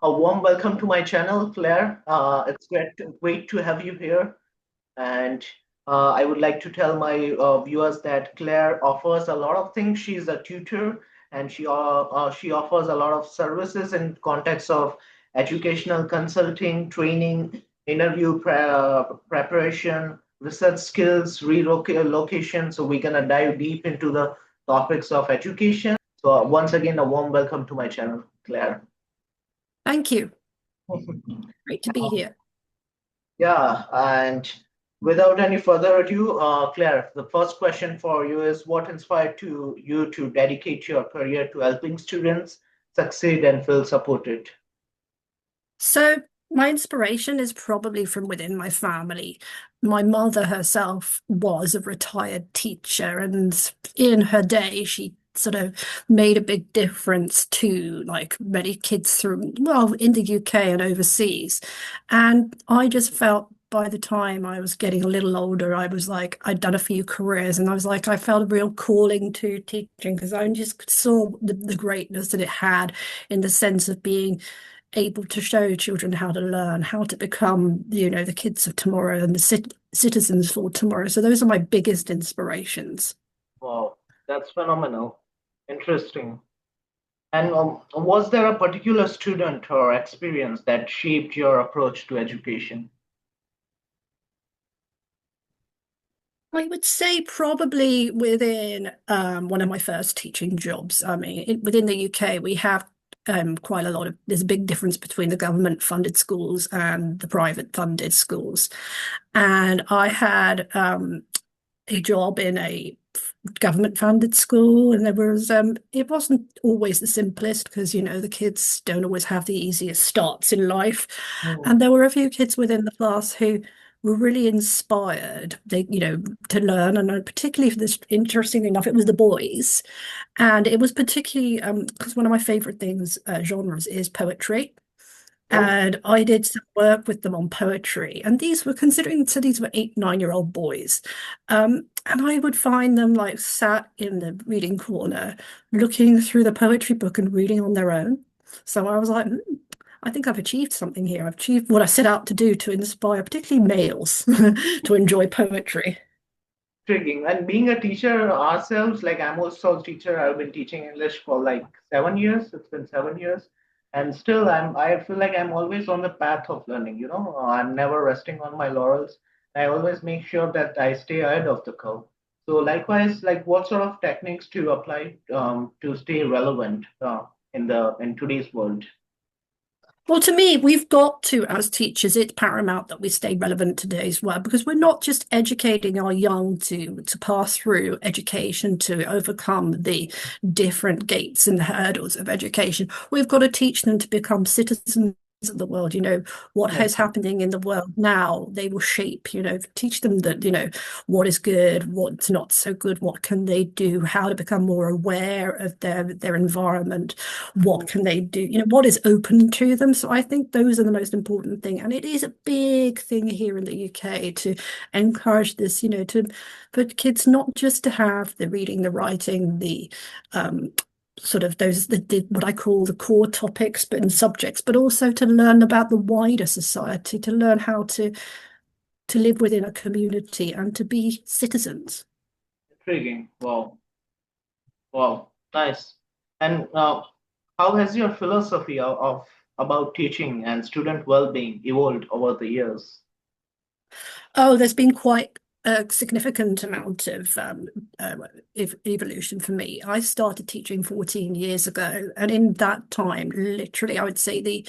A warm welcome to my channel, Claire. It's great to have you here. And I would like to tell my viewers that Claire offers a lot of things. She's a tutor, and she offers a lot of services in context of educational consulting, training, preparation, research skills, relocation. So we're gonna dive deep into the topics of education. So once again, a warm welcome to my channel, Claire. Thank you. Great to be here. Yeah, and without any further ado, Claire, the first question for you is what inspired you to dedicate your career to helping students succeed and feel supported? So, my inspiration is probably from within my family. My mother herself was a retired teacher, and in her day, she sort of made a big difference to like many kids through, well, in the UK and overseas. And I just felt by the time I was getting a little older, I was like, I'd done a few careers and I was like, I felt a real calling to teaching because I just saw the greatness that it had in the sense of being able to show children how to learn, how to become, the kids of tomorrow and the citizens for tomorrow. So those are my biggest inspirations. Wow, that's phenomenal. Interesting. And was there a particular student or experience that shaped your approach to education? I would say probably within one of my first teaching jobs. I mean, within the UK, we have quite a lot of, there's a big difference between the government funded schools and the private funded schools. And I had a job in a government funded school, and there was it wasn't always the simplest because the kids don't always have the easiest starts in life, and Hmm. there were a few kids within the class who were really inspired to learn, and particularly for this, interestingly enough, it was the boys, and it was particularly because one of my favorite things genres is poetry. Oh, And I did some work with them on poetry. And these were considering, so these were 8, 9-year-old boys. And I would find them like sat in the reading corner, looking through the poetry book and reading on their own. So I was like, I think I've achieved something here. I've achieved what I set out to do to inspire, particularly males, to enjoy poetry. intriguing. And being a teacher ourselves, like I'm also a teacher. I've been teaching English for like 7 years. It's been 7 years, and still I feel like I'm always on the path of learning. I'm never resting on my laurels. I always make sure that I stay ahead of the curve. So likewise, like what sort of techniques do you apply to stay relevant in today's world? Well, to me, we've got to, as teachers, it's paramount that we stay relevant today as well, because we're not just educating our young to pass through education to overcome the different gates and hurdles of education. We've got to teach them to become citizens of the world. What Yeah. is happening in the world now, they will shape, teach them that, what is good, what's not so good, what can they do, how to become more aware of their environment, what can they do, what is open to them. So I think those are the most important thing. And it is a big thing here in the UK to encourage this, for kids not just to have the reading, the writing, the sort of those what I call the core topics but in subjects, but also to learn about the wider society, to learn how to live within a community and to be citizens. Intriguing. Wow. Wow. Nice. And how has your philosophy of about teaching and student well-being evolved over the years? Oh, there's been quite a significant amount of evolution for me. I started teaching 14 years ago, and in that time, literally, I would say the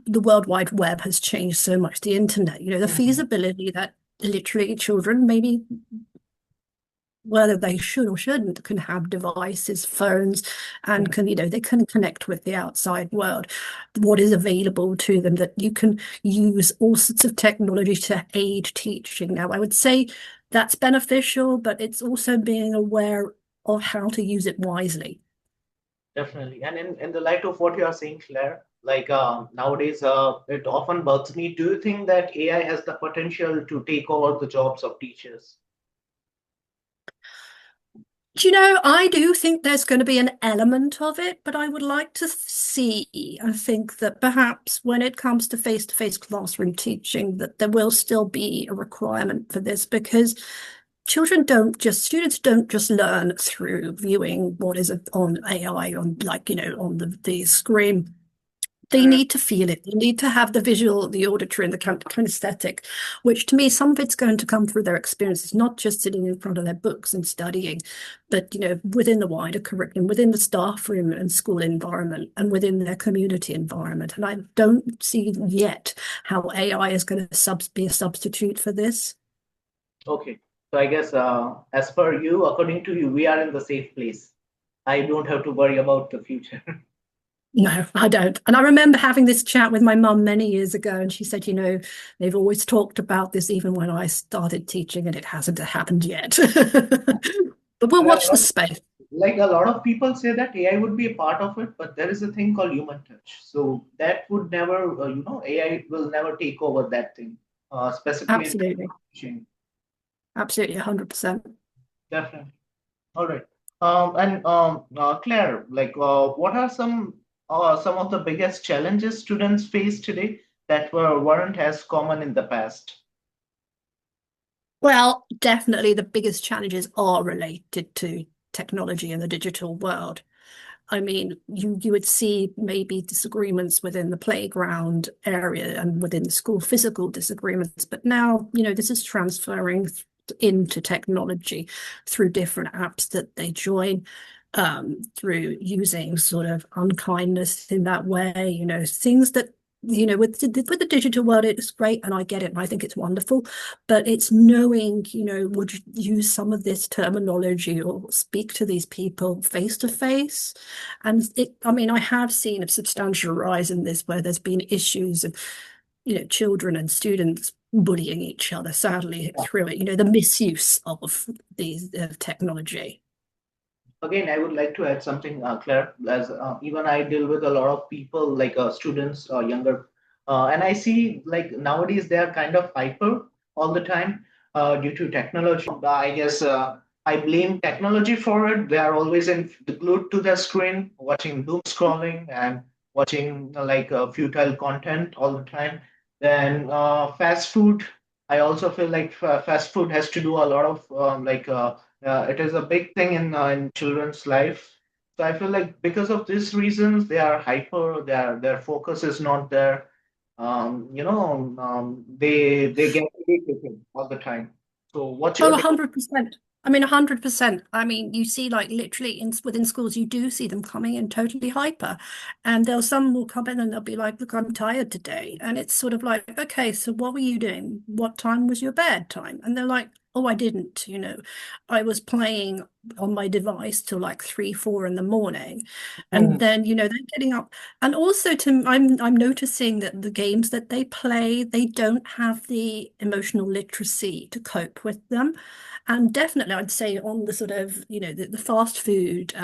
World Wide Web has changed so much. The internet, the Mhm. feasibility that literally children, maybe whether they should or shouldn't, can have devices, phones, and Mhm. they can connect with the outside world. What is available to them, that you can use all sorts of technology to aid teaching. Now, I would say that's beneficial, but it's also being aware of how to use it wisely. Definitely. And in the light of what you are saying, Claire, like nowadays, it often bugs me. Do you think that AI has the potential to take over the jobs of teachers? I do think there's going to be an element of it, but I would like to see, I think that perhaps when it comes to face-to-face classroom teaching, that there will still be a requirement for this because students don't just learn through viewing what is on AI on like, on the screen. They Mm. need to feel it. They need to have the visual, the auditory, and the kinesthetic, which to me, some of it's going to come through their experiences, not just sitting in front of their books and studying, but within the wider curriculum, within the staff room and school environment, and within their community environment. And I don't see yet how AI is going to be a substitute for this. Okay. So I guess, as per you, according to you, we are in the safe place. I don't have to worry about the future. No, I don't. And I remember having this chat with my mum many years ago, and she said, they've always talked about this even when I started teaching, and it hasn't happened yet. But we'll But watch the space. like a lot of people say that AI would be a part of it, but there is a thing called human touch. So that would never, AI will never take over that thing, specifically in Absolutely. teaching. Absolutely, 100%. Definitely. All right. And Claire, like, what are some of the biggest challenges students face today that weren't as common in the past? Well, definitely the biggest challenges are related to technology and the digital world. I mean, you would see maybe disagreements within the playground area and within the school, physical disagreements, but now, this is transferring into technology through different apps that they join, through using sort of unkindness in that way, things that with the digital world, it's great and I get it and I think it's wonderful, but it's knowing, would you use some of this terminology or speak to these people face to face? And I mean, I have seen a substantial rise in this where there's been issues of, children and students bullying each other, sadly, through it, the misuse of these technology. Again, I would like to add something, Claire, as even I deal with a lot of people, like students, younger, and I see like nowadays they are kind of hyper all the time due to technology. I guess I blame technology for it. They are always glued to their screen, watching doom scrolling and watching like futile content all the time. Then fast food. I also feel like fast food has to do a lot of it is a big thing in children's life. So I feel like because of these reasons, they are hyper. Their focus is not there. They get irritated all the time. So what's Oh, your take? 100%. I mean, 100%. I mean, you see, like literally within schools, you do see them coming in totally hyper. And some will come in and they'll be like, look, I'm tired today. And it's sort of like, okay, so what were you doing? What time was your bedtime? And they're like, oh, I didn't, I was playing on my device till like 3, 4 in the morning. And Mhm. then, they're getting up. And also I'm noticing that the games that they play, they don't have the emotional literacy to cope with them. And definitely, I'd say on the sort of, the fast food,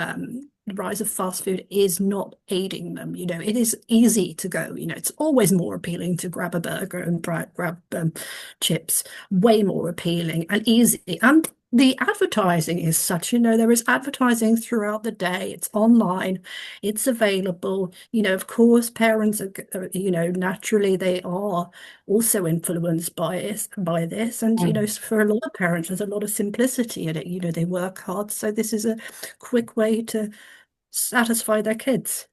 the rise of fast food is not aiding them. It is easy to go, it's always more appealing to grab a burger and grab chips, way more appealing and easy. And the advertising is such, there is advertising throughout the day. It's online, it's available. Of course, parents naturally they are also influenced by this. And, Mhm. for a lot of parents, there's a lot of simplicity in it. They work hard. So this is a quick way to satisfy their kids.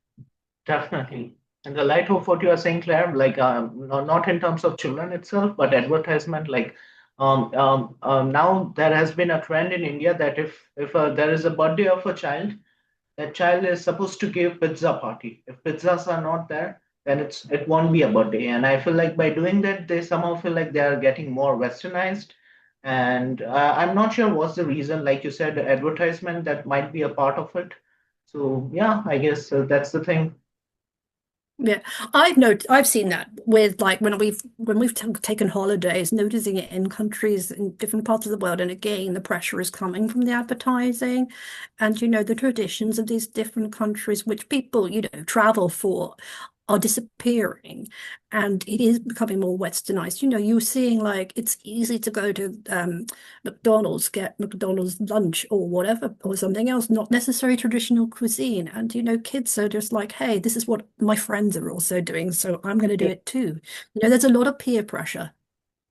Definitely. In the light of what you are saying, Claire, like not in terms of children itself, but advertisement, like now there has been a trend in India that if there is a birthday of a child, that child is supposed to give pizza party. If pizzas are not there, then it won't be a birthday. And I feel like by doing that, they somehow feel like they are getting more westernized. And I'm not sure what's the reason. Like you said, advertisement that might be a part of it. So yeah, I guess that's the thing. Yeah, I've seen that with like when we've taken holidays, noticing it in countries in different parts of the world, and again the pressure is coming from the advertising, and the traditions of these different countries which people travel for. are disappearing, and it is becoming more westernized. You're seeing like it's easy to go to McDonald's, get McDonald's lunch or whatever, or something else, not necessarily traditional cuisine. And kids are just like, hey, this is what my friends are also doing, so I'm going to do Yeah, it too. There's a lot of peer pressure.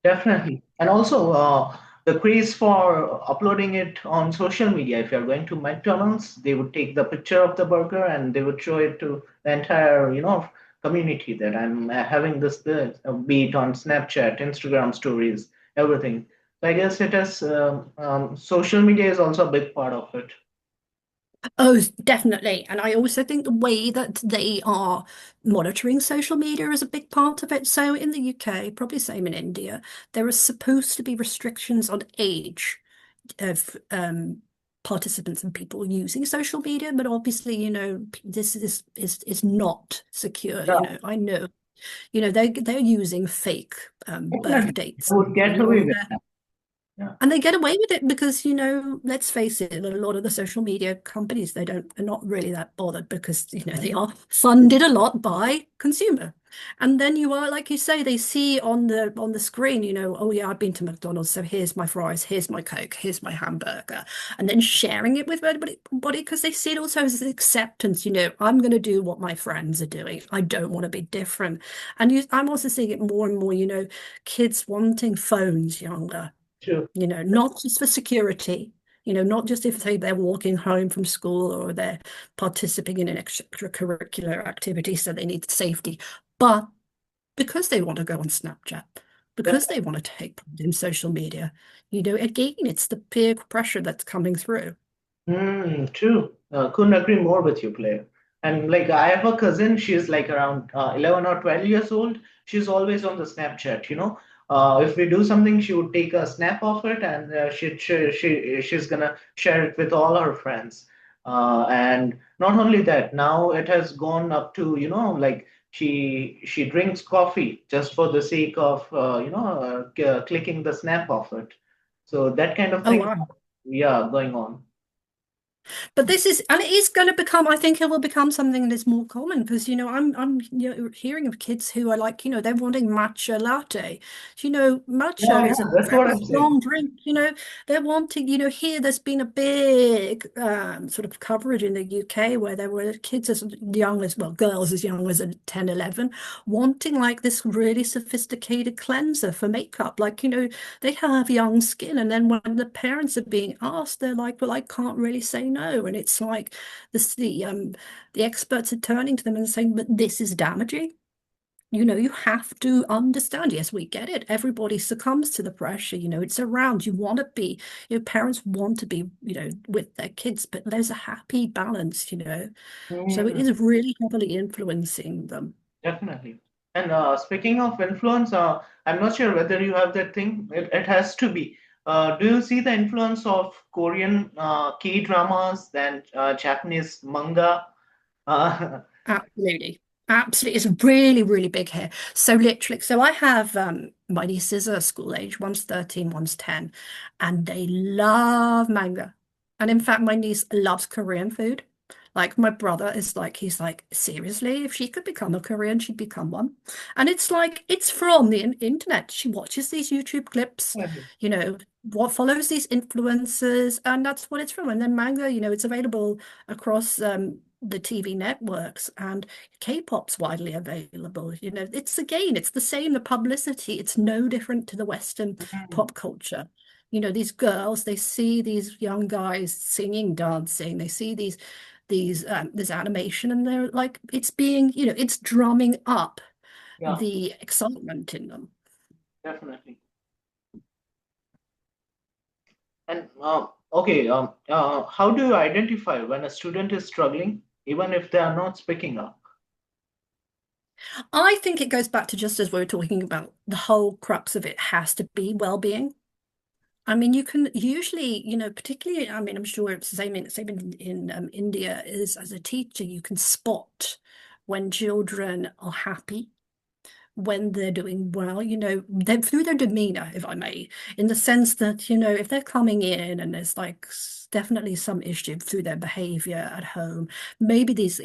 definitely. And also, the craze for uploading it on social media. If you're going to McDonald's, they would take the picture of the burger and they would show it to the entire, community that I'm having this, be it on Snapchat, Instagram stories, everything. So I guess it is, social media is also a big part of it. Oh, definitely. And I also think the way that they are monitoring social media is a big part of it. So in the UK, probably same in India, there are supposed to be restrictions on age of participants and people using social media, but obviously, this is not secure. Yeah, I know, they're using fake birth definitely. dates I would get away on with there. that. Yeah. And they get away with it because, let's face it, a lot of the social media companies, they're not really that bothered because, they are funded a lot by consumer. And then you are, like you say, they see on the screen, oh yeah, I've been to McDonald's, so here's my fries, here's my Coke, here's my hamburger. And then sharing it with everybody because they see it also as acceptance, I'm going to do what my friends are doing. I don't want to be different. And I'm also seeing it more and more, kids wanting phones younger, True. not just for security, not just if they're walking home from school or they're participating in an extracurricular activity, so they need safety, but because they want to go on Snapchat, because they want to take part in social media, again, it's the peer pressure that's coming through. True. Couldn't agree more with you, player. And like I have a cousin, she's like around 11 or 12 years old. She's always on the Snapchat. If we do something, she would take a snap of it and she's gonna share it with all her friends. And not only that, now it has gone up to, like she drinks coffee just for the sake of, clicking the snap of it. So that kind of Oh, thing, wow. yeah, going on. But and it is going to become, I think it will become something that is more common because, I'm hearing of kids who are like, they're wanting matcha latte. Matcha Yeah, is a yeah, that's what very I'm saying. strong drink, they're wanting, here there's been a big sort of coverage in the UK where there were kids as young as, well, girls as young as 10, 11, wanting like this really sophisticated cleanser for makeup. Like, they have young skin, and then when the parents are being asked, they're like, well, I can't really say no. And it's like the experts are turning to them and saying, but this is damaging. You have to understand. Yes, we get it. Everybody succumbs to the pressure. It's around. You want to be, parents want to be, with their kids, but there's a happy balance. So it Mm, is really heavily influencing them. definitely. And speaking of influence, I'm not sure whether you have that thing. It has to be. Do you see the influence of Korean K-dramas and Japanese manga? Uh, Absolutely. Absolutely. It's really, really big here. So literally, so I have my nieces are school age, one's 13, one's 10, and they love manga. And in fact, my niece loves Korean food. Like my brother is like, he's like, seriously, if she could become a Korean, she'd become one. And it's like, it's from the internet. She watches these YouTube clips, you know, what follows these influencers, and that's what it's from. And then manga, it's available across the TV networks, and K-pop's widely available. It's the same, the publicity, it's no different to the Western pop culture. These girls, they see these young guys singing, dancing, they see these this animation, and they're like, it's being, it's drumming up yeah, the excitement in them. definitely. And okay, how do you identify when a student is struggling, even if they are not speaking up? I think it goes back to just as we were talking about, the whole crux of it has to be well-being. I mean, you can usually, particularly, I mean, I'm sure it's the same in India, is as a teacher, you can spot when children are happy, when they're doing well, through their demeanor, if I may, in the sense that, if they're coming in and there's like definitely some issue through their behavior at home, maybe these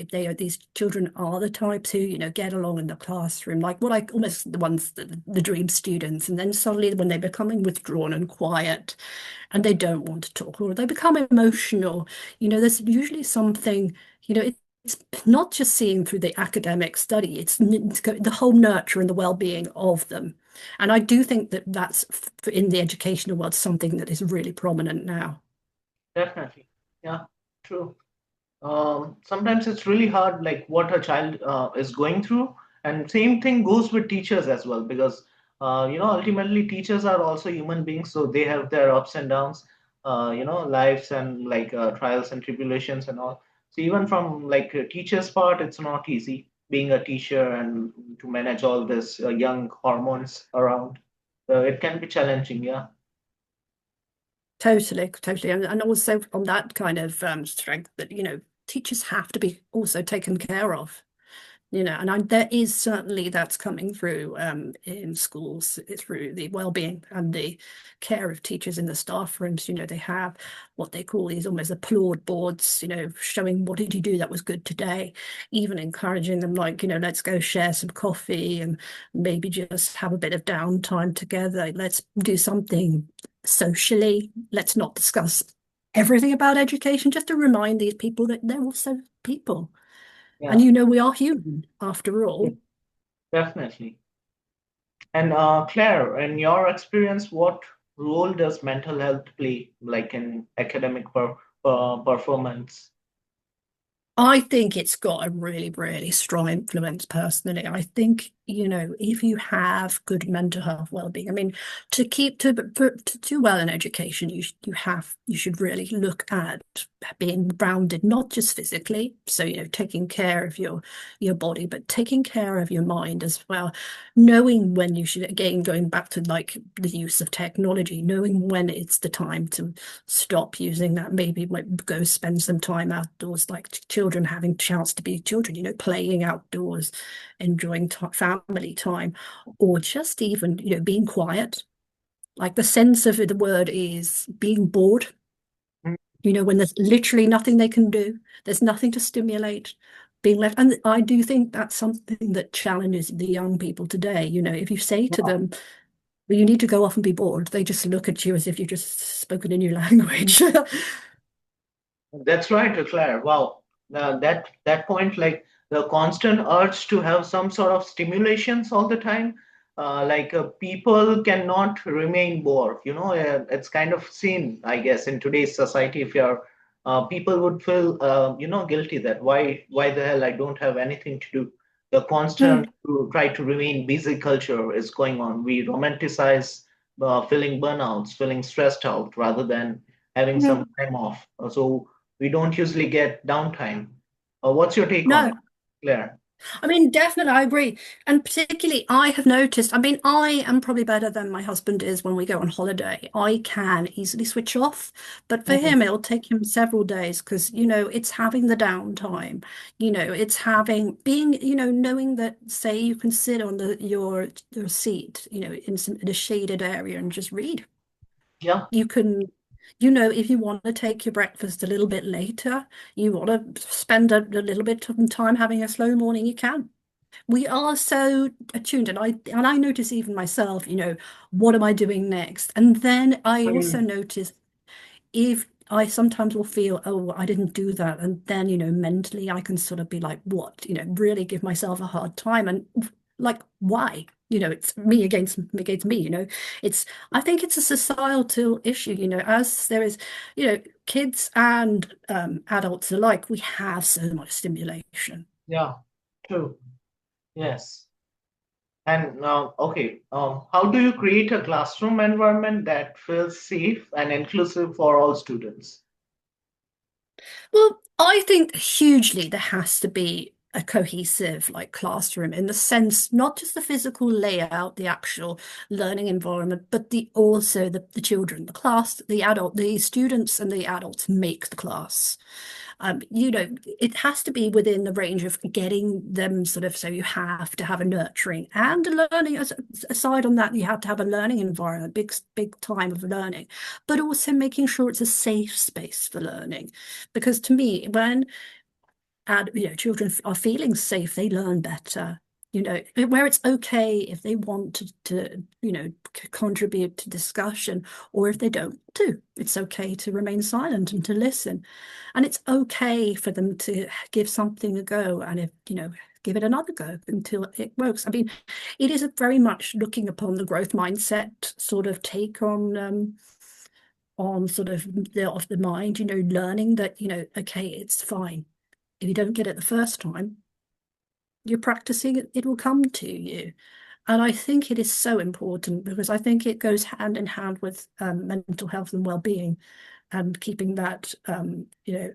children are the types who, get along in the classroom, like what I almost the ones the dream students, and then suddenly when they're becoming withdrawn and quiet and they don't want to talk or they become emotional, there's usually something, it's not just seeing through the academic study, it's the whole nurture and the well-being of them. And I do think that that's in the educational world something that is really prominent now. Definitely. Yeah, true. Sometimes it's really hard, like what a child is going through, and same thing goes with teachers as well, because ultimately teachers are also human beings, so they have their ups and downs, lives and like trials and tribulations and all. So even from like a teacher's part, it's not easy being a teacher and to manage all this young hormones around. So it can be challenging. Yeah. Totally, totally. And also on that kind of strength that, teachers have to be also taken care of. And there is certainly that's coming through in schools through the well-being and the care of teachers in the staff rooms. They have what they call these almost applaud boards, showing what did you do that was good today, even encouraging them like, let's go share some coffee and maybe just have a bit of downtime together. Let's do something socially. Let's not discuss everything about education, just to remind these people that they're also people. And Yeah. we are human after all. Definitely. And Claire, in your experience, what role does mental health play, like in academic performance? I think it's got a really, really strong influence personally. I think, if you have good mental health well-being, I mean, to do well in education, you should really look at being grounded, not just physically. So, taking care of your body, but taking care of your mind as well. Knowing when you should, again, going back to like the use of technology, knowing when it's the time to stop using that, maybe like go spend some time outdoors, like children having a chance to be children, playing outdoors, enjoying family time, or just even, being quiet. Like the sense of the word is being bored, Mm. when there's literally nothing they can do, there's nothing to stimulate. Being left, and I do think that's something that challenges the young people today. If you say to Wow. them, well, you need to go off and be bored, they just look at you as if you've just spoken a new language. That's right, Claire. Wow, that point, like the constant urge to have some sort of stimulations all the time, people cannot remain bored. It's kind of seen, I guess, in today's society. If you're people would feel, guilty that why the hell I don't have anything to do. The constant Mm. to try to remain busy culture is going on. We romanticize feeling burnouts, feeling stressed out, rather than having Mm. some time off. So we don't usually get downtime. What's your take on it, No, Claire? I mean, definitely, I agree. And particularly, I have noticed, I mean, I am probably better than my husband is when we go on holiday. I can easily switch off. But for Mhm. him, it'll take him several days because, it's having the downtime. It's being, knowing that, say, you can sit on your seat, in a shaded area and just read. Yeah, You can, if you want to take your breakfast a little bit later, you want to spend a little bit of time having a slow morning, you can. We are so attuned, and I notice even myself, what am I doing next? And then I also mm, notice if I sometimes will feel, oh, I didn't do that. And then, mentally I can sort of be like, what, really give myself a hard time. And like, why? It's me against me, I think it's a societal issue, as there is, kids and adults alike, we have so much stimulation. yeah, true. Yes. And okay, how do you create a classroom environment that feels safe and inclusive for all students? Well, I think hugely there has to be a cohesive like classroom in the sense not just the physical layout, the actual learning environment, but the also the children, the class, the adult, the students and the adults make the class. It has to be within the range of getting them sort of, so you have to have a nurturing and a learning. Aside on that, you have to have a learning environment, big time of learning, but also making sure it's a safe space for learning. Because to me, when children are feeling safe, they learn better. Where it's okay if they want to contribute to discussion, or if they don't too. It's okay to remain silent and to listen. And it's okay for them to give something a go and give it another go until it works. I mean, it is a very much looking upon the growth mindset sort of take on sort of the mind, learning that, okay, it's fine. If you don't get it the first time, you're practicing it, it will come to you. And I think it is so important because I think it goes hand in hand with mental health and well-being and keeping that,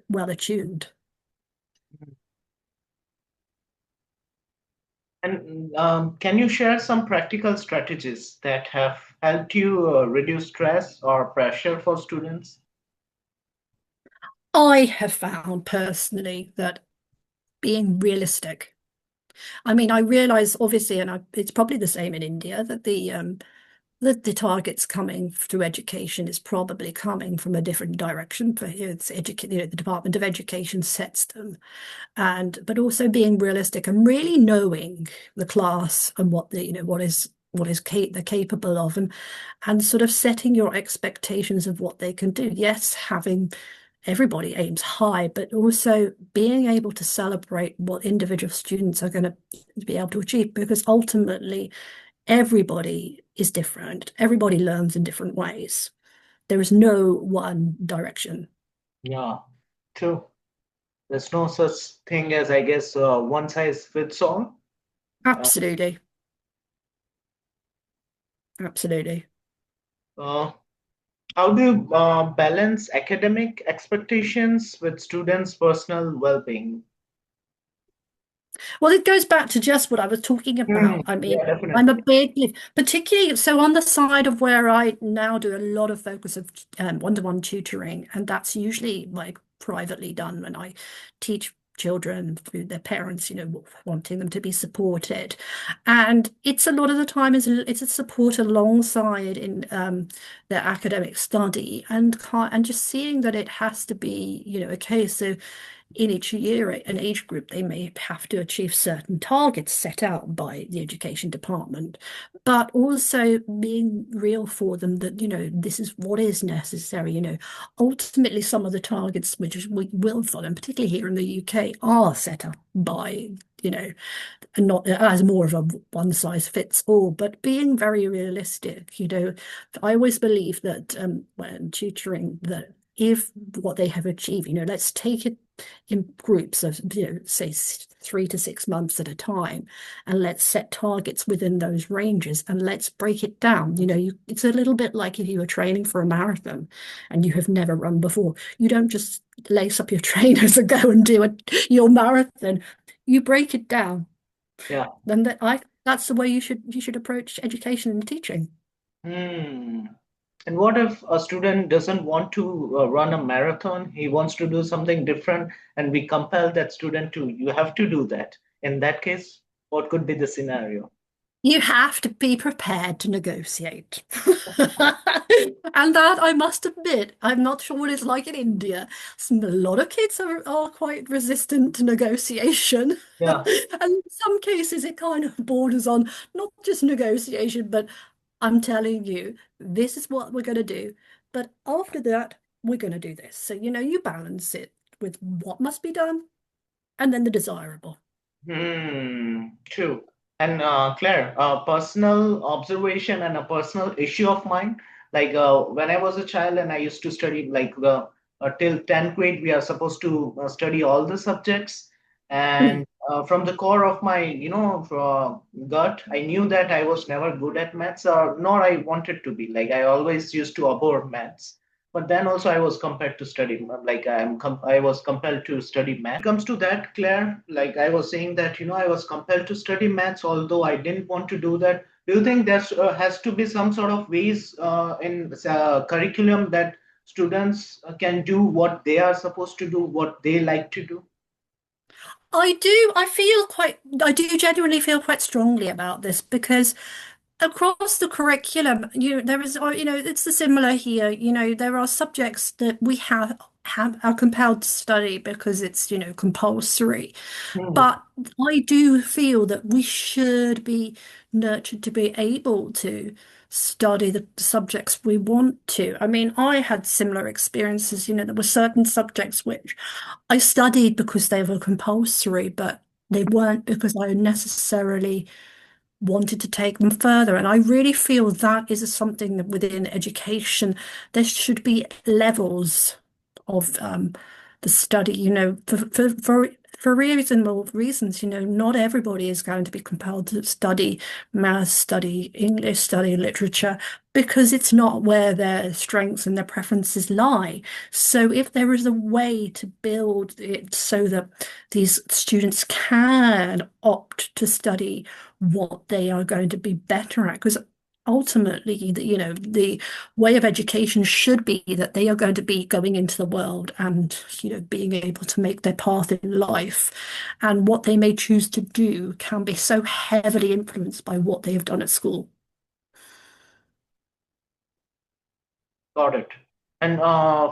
well attuned. And can you share some practical strategies that have helped you reduce stress or pressure for students? I have found personally that being realistic. I mean, I realize obviously, and it's probably the same in India, that the targets coming through education is probably coming from a different direction. For here, it's the Department of Education sets them, and but also being realistic and really knowing the class and what they're capable of, and sort of setting your expectations of what they can do. Yes, having everybody aims high, but also being able to celebrate what individual students are going to be able to achieve, because ultimately everybody is different. Everybody learns in different ways. There is no one direction. Yeah, true. There's no such thing as, I guess, one size fits all. Uh, Absolutely. Absolutely. uh, how do you balance academic expectations with students' personal well-being? Well, it goes back to just what I was talking about. I mean, Yeah, I'm a definitely. particularly so on the side of where I now do a lot of focus of one-to-one tutoring, and that's usually like privately done when I teach children through their parents, wanting them to be supported. And it's a lot of the time it's a support alongside in their academic study and just seeing that it has to be, okay, so in each year an age group they may have to achieve certain targets set out by the education department, but also being real for them that this is what is necessary. Ultimately some of the targets which we will follow, and particularly here in the UK, are set up by and not as more of a one size fits all, but being very realistic. I always believe that when tutoring, that if what they have achieved, let's take it in groups of, say 3 to 6 months at a time, and let's set targets within those ranges and let's break it down. It's a little bit like if you were training for a marathon and you have never run before. You don't just lace up your trainers and go and do your marathon. You break it down. Yeah. Then that's the way you should approach education and teaching. Hmm. And what if a student doesn't want to run a marathon? He wants to do something different, and we compel that student to, you have to do that. In that case, what could be the scenario? You have to be prepared to negotiate. And that I must admit, I'm not sure what it's like in India. A lot of kids are quite resistant to negotiation. Yeah. And in some cases, it kind of borders on not just negotiation, but I'm telling you, this is what we're going to do. But after that, we're going to do this. So, you balance it with what must be done and then the desirable. True. And Claire, a personal observation and a personal issue of mine. Like when I was a child and I used to study like till 10th grade, we are supposed to study all the subjects. And from the core of my, gut, I knew that I was never good at maths, or nor I wanted to be. Like I always used to abhor maths. but then also I was compelled to study, like I was compelled to study math. When it comes to that, Claire, like I was saying that, I was compelled to study maths, although I didn't want to do that. Do you think there has to be some sort of ways in curriculum that students can do what they are supposed to do, what they like to do? I do genuinely feel quite strongly about this because across the curriculum, there is, it's the similar here. There are subjects that we have are compelled to study because it's, compulsory. Hmm. But I do feel that we should be nurtured to be able to study the subjects we want to. I mean, I had similar experiences. There were certain subjects which I studied because they were compulsory, but they weren't because I necessarily wanted to take them further. And I really feel that is something that within education, there should be levels of the study, for reasonable reasons. Not everybody is going to be compelled to study math, study English, study literature, because it's not where their strengths and their preferences lie. So if there is a way to build it so that these students can opt to study what they are going to be better at, because ultimately, the way of education should be that they are going to be going into the world and, being able to make their path in life. And what they may choose to do can be so heavily influenced by what they have done at school. Got it. And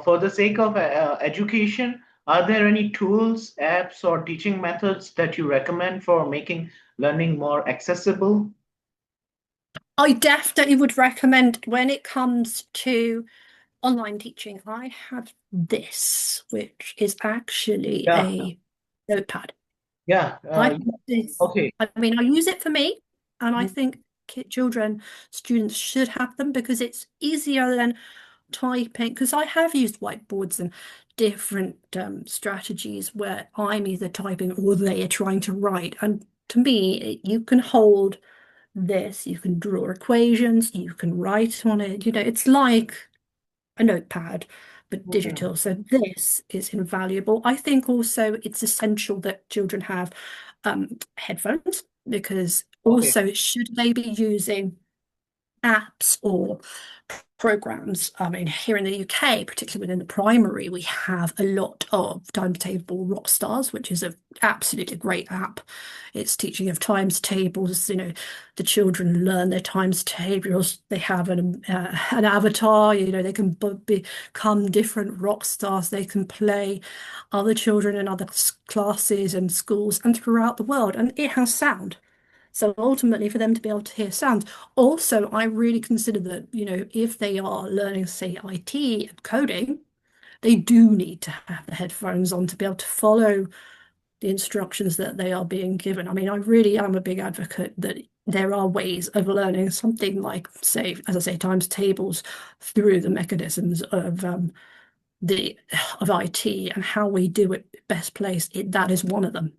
for the sake of education, are there any tools, apps, or teaching methods that you recommend for making learning more accessible? I definitely would recommend when it comes to online teaching, I have this, which is actually Yeah, a notepad. yeah. I think this, Okay. I mean, I use it for me, and I think children, students should have them because it's easier than typing. Because I have used whiteboards and different strategies where I'm either typing or they are trying to write. And to me, you can hold this, you can draw equations, you can write on it. It's like a notepad, but Mhm. digital. So this is invaluable. I think also it's essential that children have headphones because Okay. also should they be using apps or programs. I mean, here in the UK, particularly within the primary, we have a lot of Timetable Rockstars, which is an absolutely great app. It's teaching of times tables. The children learn their times tables. They have an avatar. They can become different rock stars. They can play other children in other classes and schools and throughout the world. And it has sound. So ultimately, for them to be able to hear sounds. Also, I really consider that, if they are learning, say, IT and coding, they do need to have the headphones on to be able to follow the instructions that they are being given. I mean, I really am a big advocate that there are ways of learning something like, say, as I say, times tables through the mechanisms the of IT and how we do it best place. That is one of them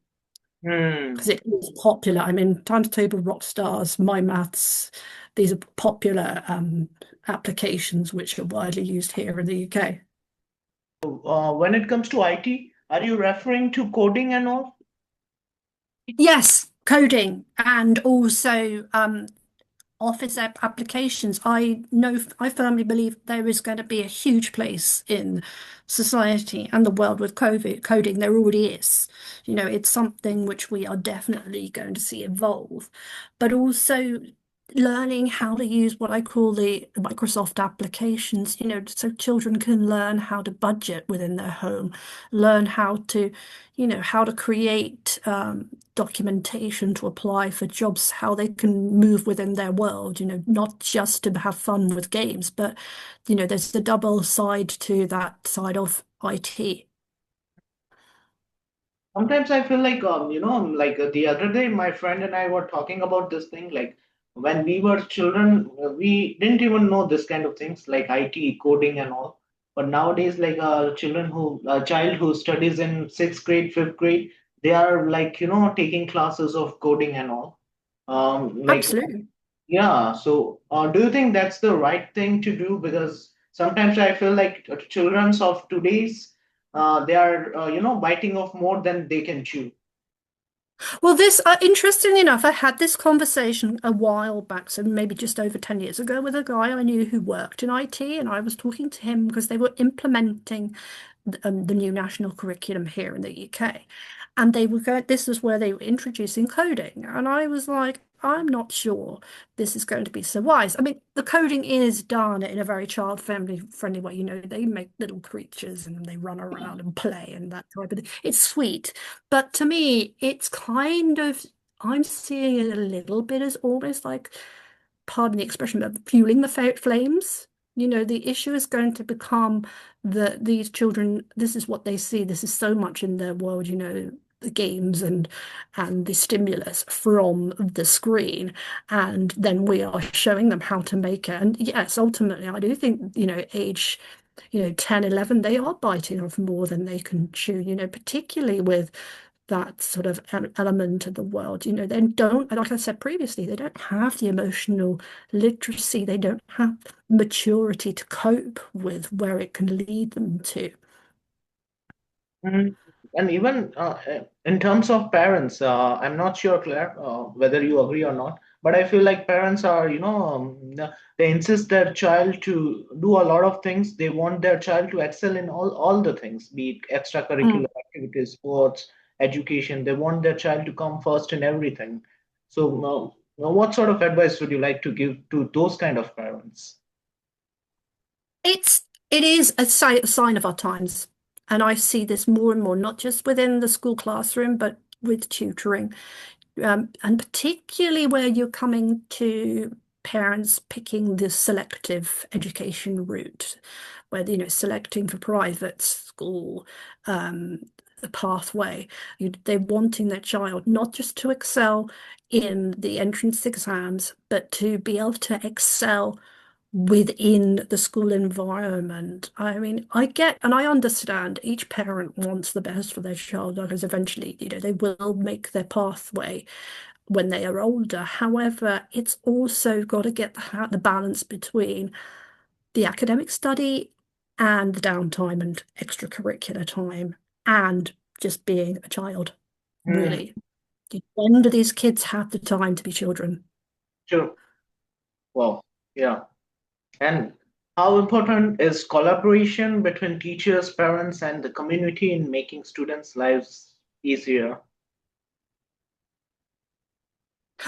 Hmm. because it is popular. I mean, Times Table, Rock Stars, My Maths, these are popular applications which are widely used here in the UK. When it comes to IT, are you referring to coding and all? Yes, coding and also office applications. I firmly believe there is going to be a huge place in society and the world with COVID coding. There already is. It's something which we are definitely going to see evolve, but also learning how to use what I call the Microsoft applications, so children can learn how to budget within their home, learn how to create documentation to apply for jobs, how they can move within their world, not just to have fun with games, but, there's the double side to that side of IT. Sometimes I feel like, like the other day, my friend and I were talking about this thing. Like when we were children, we didn't even know this kind of things like IT, coding, and all. But nowadays, like a child who studies in sixth grade, fifth grade, they are like, taking classes of coding and all. Like Absolutely. Yeah, so do you think that's the right thing to do? Because sometimes I feel like childrens of today's they are biting off more than they can chew. Well, this, interestingly enough, I had this conversation a while back, so maybe just over 10 years ago, with a guy I knew who worked in IT, and I was talking to him because they were implementing the new national curriculum here in the UK. And they were going, this was where they were introducing coding. And I was like, I'm not sure this is going to be so wise. I mean, the coding is done in a very child friendly way. You know, they make little creatures and they run around and play and that type of thing. It's sweet. But to me, it's kind of, I'm seeing it a little bit as almost like, pardon the expression, but fueling the flames. You know, the issue is going to become that these children, this is what they see. This is so much in their world, you know, the games and the stimulus from the screen. And then we are showing them how to make it. And yes, ultimately, I do think, you know, age, you know, 10, 11, they are biting off more than they can chew, you know, particularly with that sort of element of the world. You know, they don't, like I said previously, they don't have the emotional literacy, they don't have maturity to cope with where it can lead them to. Mm. And even in terms of parents, I'm not sure, Claire, whether you agree or not, but I feel like parents are, they insist their child to do a lot of things. They want their child to excel in all the things, be it extracurricular Mm. activities, sports, education. They want their child to come first in everything. So, what sort of advice would you like to give to those kind of parents? It is a sign of our times. And I see this more and more, not just within the school classroom, but with tutoring. And particularly where you're coming to parents picking the selective education route, where, you know, selecting for private school, um, the pathway, they're wanting their child not just to excel in the entrance exams, but to be able to excel within the school environment. I mean, I get and I understand each parent wants the best for their child because eventually, you know, they will make their pathway when they are older. However, it's also got to get the balance between the academic study and the downtime and extracurricular time and just being a child, Mm, really. When do these kids have the time to be children? sure. Well, yeah. And how important is collaboration between teachers, parents, and the community in making students' lives easier?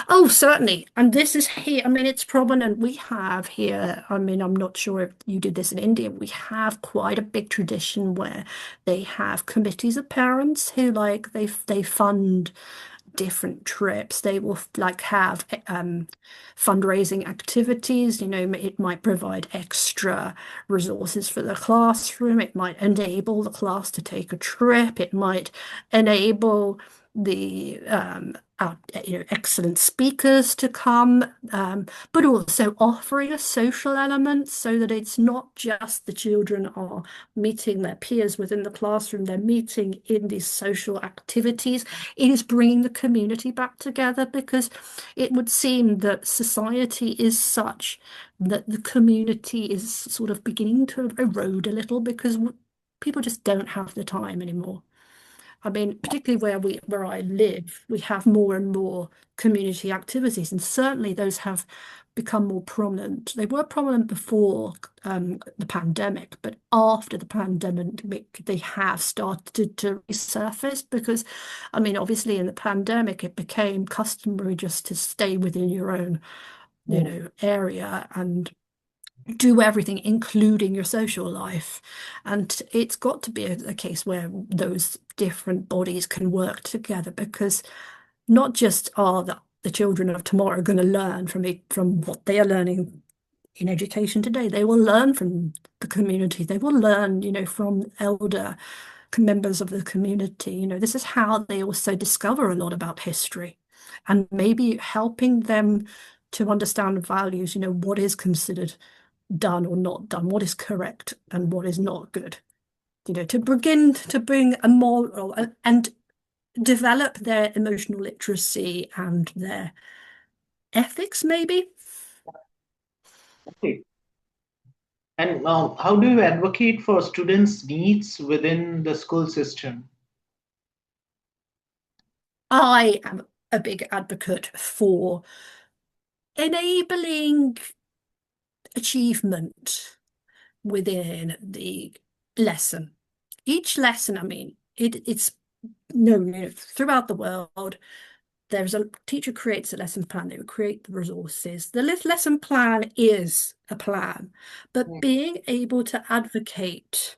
Oh, certainly. And this is here. I mean, it's prominent. We have here, I mean, I'm not sure if you did this in India. We have quite a big tradition where they have committees of parents who like they fund different trips. They will like have fundraising activities. You know, it might provide extra resources for the classroom. It might enable the class to take a trip. It might enable the excellent speakers to come, but also offering a social element so that it's not just the children are meeting their peers within the classroom, they're meeting in these social activities. It is bringing the community back together because it would seem that society is such that the community is sort of beginning to erode a little because people just don't have the time anymore. I mean, particularly where I live, we have more and more community activities, and certainly those have become more prominent. They were prominent before the pandemic, but after the pandemic, they have started to resurface because, I mean, obviously in the pandemic, it became customary just to stay within your own, you Mm, know, area and do everything, including your social life. And it's got to be a case where those different bodies can work together because not just are the children of tomorrow going to learn from what they are learning in education today, they will learn from the community. They will learn, you know, from elder members of the community. You know, this is how they also discover a lot about history and maybe helping them to understand values, you know, what is considered done or not done, what is correct and what is not good. You know, to begin to bring a moral and develop their emotional literacy and their ethics, maybe. okay. And how do you advocate for students' needs within the school system? I am a big advocate for enabling achievement within the lesson. Each lesson, I mean, it's known, throughout the world, there's a teacher creates a lesson plan, they would create the resources. The lesson plan is a plan, but Mm, being able to advocate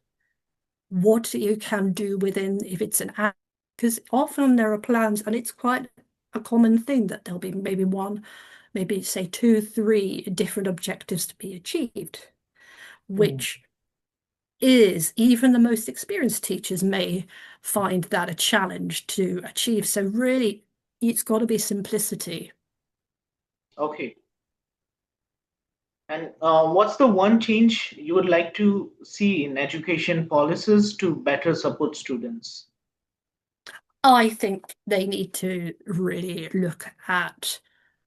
what you can do within, if it's an app, because often there are plans, and it's quite a common thing that there'll be maybe one, maybe say two, three different objectives to be achieved, mm. which is even the most experienced teachers may find that a challenge to achieve. So really, it's got to be simplicity. Okay. And what's the one change you would like to see in education policies to better support students? I think they need to really look at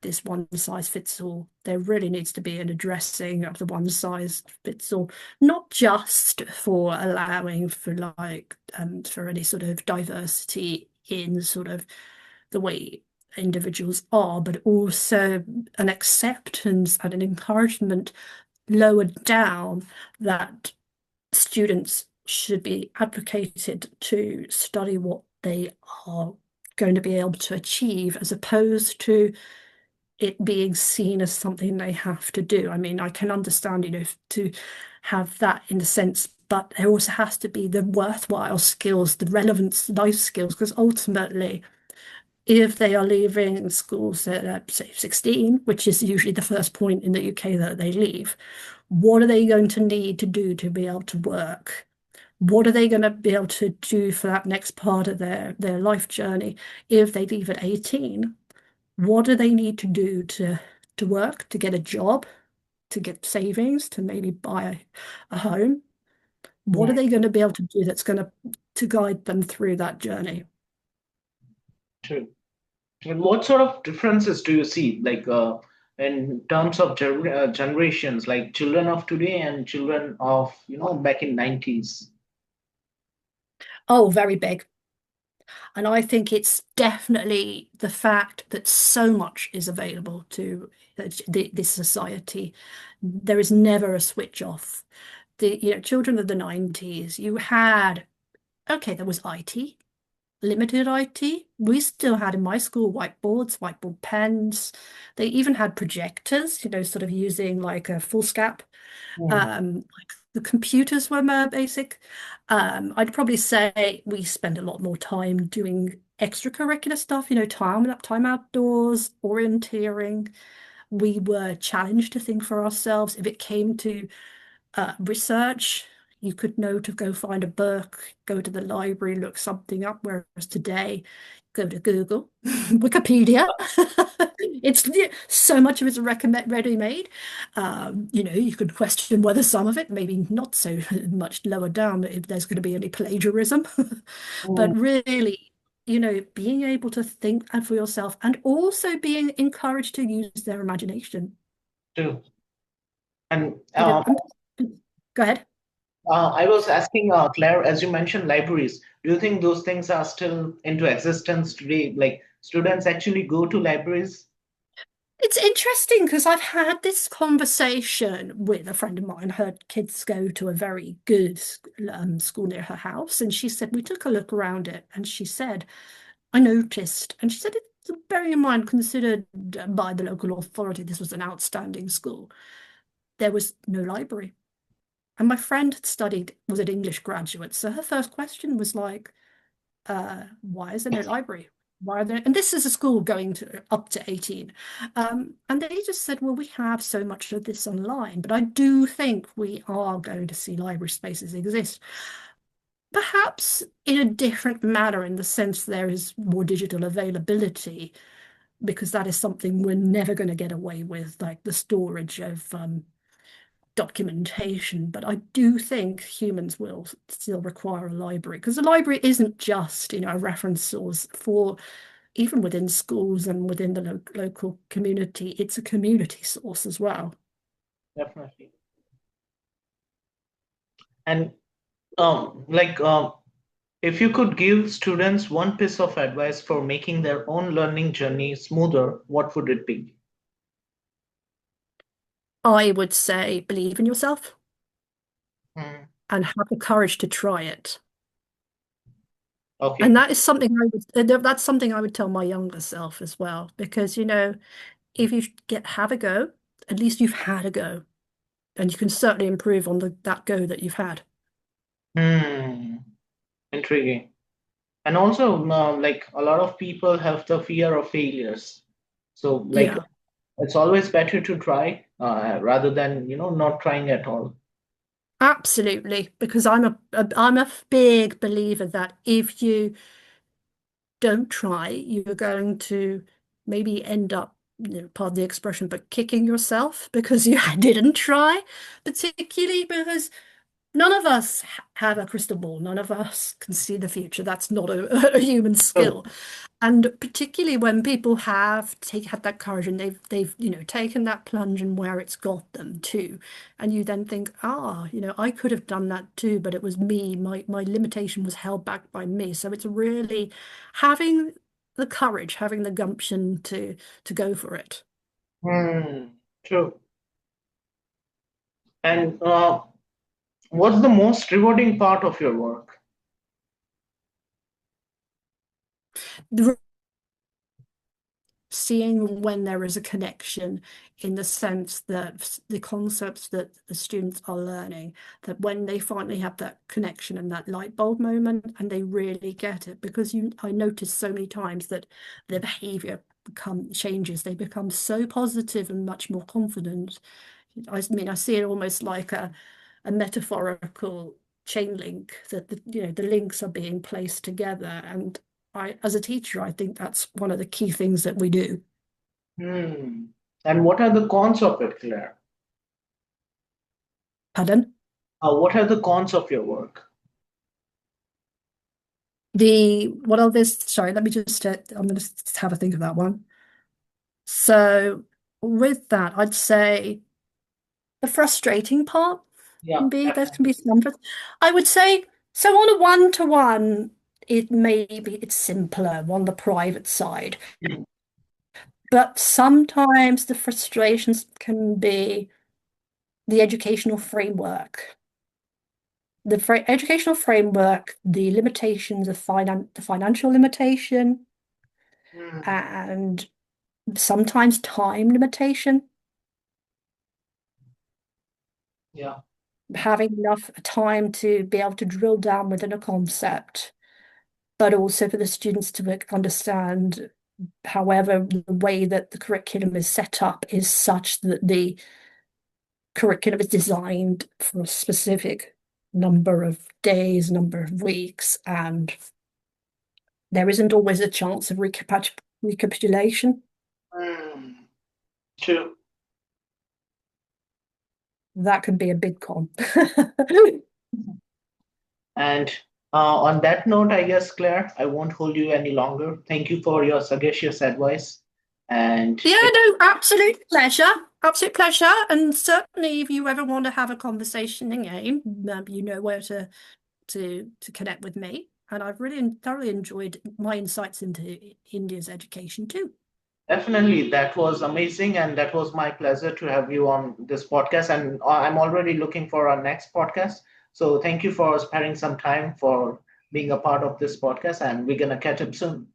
this one size fits all. There really needs to be an addressing of the one size fits all, not just for allowing for for any sort of diversity in sort of the way individuals are, but also an acceptance and an encouragement lower down that students should be advocated to study what they are going to be able to achieve as opposed to it being seen as something they have to do. I mean, I can understand, to have that in a sense, but there also has to be the worthwhile skills, the relevant life skills, because ultimately, if they are leaving schools at, say, 16, which is usually the first point in the UK that they leave, what are they going to need to do to be able to work? What are they going to be able to do for that next part of their life journey if they leave at 18? What do they need to do to work, to get a job, to get savings, to maybe buy a home? What Mm, are they going to be able to do that's going to guide them through that journey? true. And what sort of differences do you see, like in terms of generations, like children of today and children of, back in 90s? Oh, very big. And I think it's definitely the fact that so much is available to this society. There is never a switch off. Children of the 90s, you had, okay, there was IT, limited IT. We still had in my school whiteboards, whiteboard pens. They even had projectors, sort of using like a foolscap. Mm, Like the computers were more basic. I'd probably say we spend a lot more time doing extracurricular stuff, time outdoors, orienteering. We were challenged to think for ourselves. If it came to research, you could know to go find a book, go to the library, look something up, whereas today, go to Google, Wikipedia. It's so much of it's recommend ready-made. You could question whether some of it, maybe not so much lower down, if there's going to be any plagiarism. mm, But really, being able to think and for yourself and also being encouraged to use their imagination. true. And Go ahead. I was asking Claire, as you mentioned, libraries. Do you think those things are still into existence today? Like students actually go to libraries? It's interesting because I've had this conversation with a friend of mine. Her kids go to a very good school near her house, and she said we took a look around it, and she said I noticed, and she said it's bearing in mind considered by the local authority this was an outstanding school. There was no library, and my friend had studied was an English graduate, so her first question was like, why is there no library? Why are there? And this is a school going to up to 18. And they just said, well, we have so much of this online, but I do think we are going to see library spaces exist. Perhaps in a different manner, in the sense there is more digital availability, because that is something we're never going to get away with, like the storage of documentation, but I do think humans will still require a library because the library isn't just, a reference source for even within schools and within the local community, it's a community source as well. Definitely. And like if you could give students one piece of advice for making their own learning journey smoother, what would it be? I would say believe in yourself Hmm. and have the courage to try it. And Okay. that is something that's something I would tell my younger self as well, because if you have a go, at least you've had a go, and you can certainly improve on that go that you've had. Hmm. Intriguing. And also, like a lot of people have the fear of failures. So, like, Yeah, it's always better to try rather than, not trying at all. absolutely. Because I'm a big believer that if you don't try, you're going to maybe end up, pardon the expression, but kicking yourself because you didn't try, particularly because none of us have a crystal ball. None of us can see the future. That's not a human So, skill. And particularly when people had that courage and they've taken that plunge and where it's got them to, and you then think, I could have done that too, but it was me. My limitation was held back by me. So it's really having the courage, having the gumption to go for it. hmm, true. And what's the most rewarding part of your work? Seeing when there is a connection in the sense that the concepts that the students are learning, that when they finally have that connection and that light bulb moment and they really get it, because I notice so many times that their behavior changes, they become so positive and much more confident. I mean, I see it almost like a metaphorical chain link that the links are being placed together. And as a teacher, I think that's one of the key things that we do. Hmm. And what are the cons of it, Claire? Pardon? What are the cons of your work? What are this? Sorry, let me just, I'm going to have a think of that one. So with that, I'd say the frustrating part Yeah, can be, there can definitely. be some, I would say, so on a one-to-one, it's simpler on the private side. But sometimes the frustrations can be the educational framework. Educational framework, the limitations of the financial limitation, Hmm. and sometimes time limitation, Yeah. having enough time to be able to drill down within a concept, but also for the students to understand, however, the way that the curriculum is set up is such that the curriculum is designed for a specific number of days, number of weeks, and there isn't always a chance of recapitulation. Hmm. True. That can be a big con. And on that note, I guess, Claire, I won't hold you any longer. Thank you for your sagacious advice. And Yeah, it no, absolute pleasure. Absolute pleasure. And certainly if you ever want to have a conversation again, you know where to connect with me. And I've really thoroughly enjoyed my insights into India's education too. definitely that was amazing. And that was my pleasure to have you on this podcast. And I'm already looking for our next podcast. So thank you for sparing some time for being a part of this podcast. And we're going to catch up soon.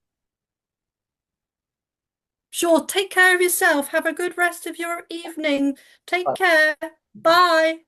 Sure, take care of yourself. Have a good rest of your evening. Take care. Bye.